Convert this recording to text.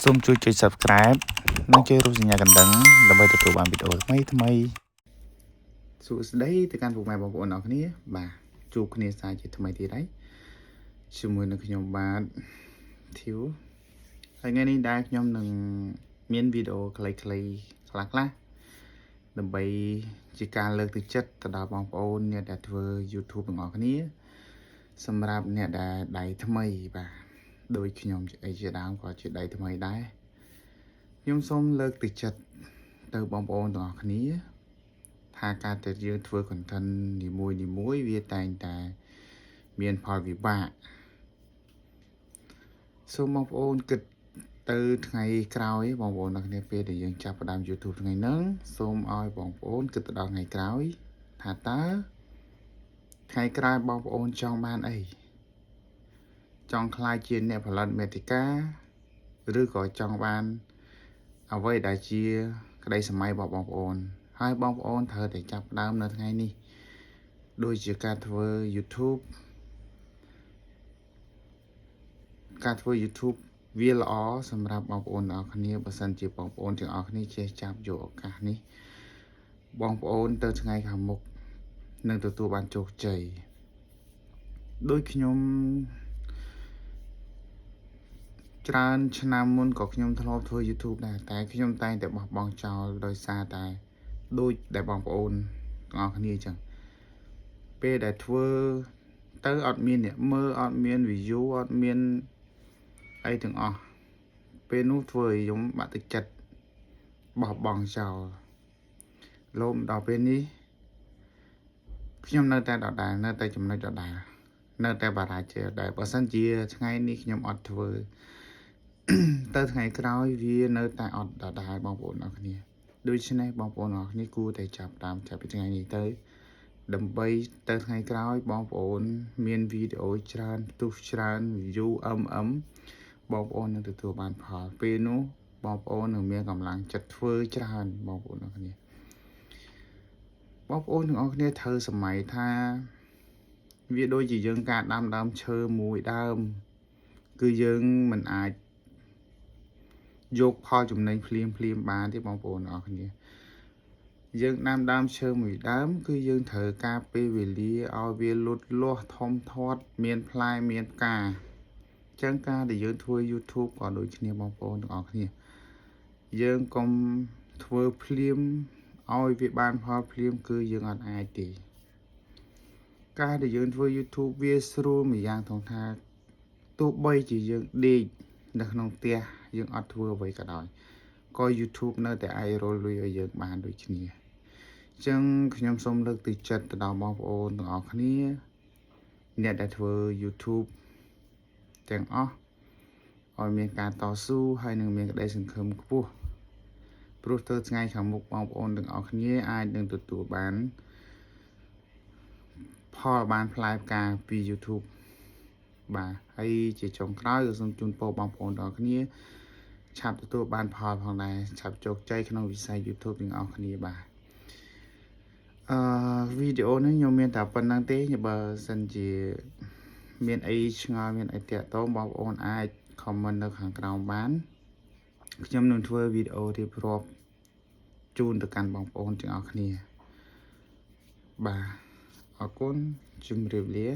សូមជួយចុច Subscribe និងចុចរូបសញ្ញាកណ្ដឹងដើម្បីទទួលបានវីដេអូថ្មីសួស្តីទៅកាន់ពុកម៉ែបងប្អូនអរគ្នាបាទជួបគ្នាសាជាថ្មីទៀតហើយជាមួយនឹងខ្ញុំបាទធីវហើយថ្ងៃនេះដែរខ្ញុំនឹងមានវីដេអូខ្លីៗខ្លះដើម្បីជាការលើកទឹកចិត្តទៅដល់បងប្អូនអ្នកដែលធ្វើ YouTube ទាំងអស់គ្នាសម្រាប់អ្នកដែលដៃថ្មីបាទដោយខ្ញុំអីជាដើមក៏ជាដៃថ្មីដែរខ្ញុំសូមលើកទឹកចិត្តទៅបងប្អូនទាំងអស់គ្នាថាការដែលយើងធ្វើ content នីមួយវាតែងតែមានផលវិបាកសូមបងប្អូនគិតទៅថ្ងៃក្រោយបងប្អូនទាំងគ្នាពេលដែលយើងចាប់ផ្ដើម YouTube ថ្ងៃហ្នឹងសូមឲ្យបងប្អូនគិតទៅដល់ថ្ងៃក្រោយថាតើថ្ងៃក្រោយបងប្អូនចង់បានអីចង់ខ្លាចជាអ្នកផលិតមាតិកាឬក៏ចង់បានអ្វីដែលជាក្តីសម័យរបស់បងប្អូនហើយបងប្អូនត្រូវតែចាប់ផ្ដើមនៅថ្ងៃនេះដូចជាការធ្វើ YouTube វាល្អសម្រាប់បងប្អូនទាំងអស់គ្នាបើសិនជាបងប្អូនទាំងអស់គ្នាចេះចាប់យកឱកាសនេះបងប្អូនទៅថ្ងៃខាងមុខនឹងទទួលបានជោគជ័យដូចខ្ញុំច្រើនឆ្នាំមុនក៏ខ្ញុំធ្លាប់ធ្វើ YouTube ដែរតែខ្ញុំតែងតែបោះបង់ចោលដោយសារតែដូចដែលបងប្អូនទាំងអស់គ្នាអញ្ចឹងពេលដែលធ្វើទៅអត់មានអ្នកមើលអត់មាន view អត់មានអីទាំងអស់ពេលនោះធ្វើឲ្យខ្ញុំបាក់ទឹកចិត្តបោះបង់ចោលលោមដល់ពេលនេះខ្ញុំនៅតែដដែលនៅតែចំណុចដដែលនៅតែបារម្ភជាដែរបើសិនជាថ្ងៃនេះខ្ញុំអត់ធ្វើទៅថ្ងៃក្រោយវានៅតែអត់ដដែលបងប្អូនអរគ្នាដូច្នេះបងប្អូនអរគ្នាគួរតែចាប់ពីថ្ងៃនេះទៅដើម្បីទៅថ្ងៃក្រោយបងប្អូនមានវីដេអូច្រើនផ្ទុះច្រើន view បងប្អូននឹងទទួលបានផលពេលនោះបងប្អូននឹងមានកម្លាំងចិត្តធ្វើច្រើនបងប្អូនអរគ្នាបងប្អូនទាំងអស់គ្នាត្រូវសម័យថាវាដូចជាយើងការដាំដើមឈើមួយដើមគឺយើងមិនអាចយកផលចំណេញភ្លាមបានទេបងប្អូនអរគ្នាយើងដាំដើមឈើមួយដើមគឺយើងត្រូវការពេលវេលាឲ្យវាលូតលាស់ធំធាត់មានផ្លែមានផ្កាចឹងការដែលយើងធ្វើ YouTube ក៏ដូចគ្នាបងប្អូនទាំងអស់គ្នាយើងកុំធ្វើភ្លាមឲ្យវាបានផលភ្លាមគឺយើងអត់អាចទេការដែលយើងធ្វើ YouTube វាស្រួលមួយយ៉ាងត្រង់ថាទោះបីជាយើងដេកនៅក្នុងផ្ទះយើងអត់ធ្វើអ្វីក៏ដោយក៏ YouTube នៅតែអាចរលលុយឲ្យយើងបានដូចគ្នាអញ្ចឹងខ្ញុំសូមលើកទឹកចិត្តទៅដល់បងប្អូនទាំងអស់គ្នាអ្នកដែលធ្វើ YouTube ទាំងអស់ឲ្យមានការតស៊ូហើយនឹងមានក្តីសង្ឃឹមខ្ពស់ព្រោះទៅថ្ងៃខាងមុខបងប្អូនទាំងអស់គ្នាអាចនឹងទទួលបានផលបានផ្លែផ្កាពី YouTube បាទហើយជាចុងក្រោយសូមជូនពរបងប្អូនទាំងអស់គ្នាឆាប់ទទួលបានផលផងដែរឆាប់ជោគជ័យក្នុងវិស័យ YouTube ទាំងអស់គ្នាបាទវីដេអូនេះខ្ញុំមានតែប៉ុណ្្នឹងទេបើសិនជាមានអីឆ្ងល់មានអីតាក់ទងបងប្អូនអាច comment នៅខាងក្រោមបានខ្ញុំនឹងធ្វើវីដេអូរៀបរាប់ជូនទៅកាន់បងប្អូនទាំងអស់គ្នាបាទអរគុណជម្រាបលា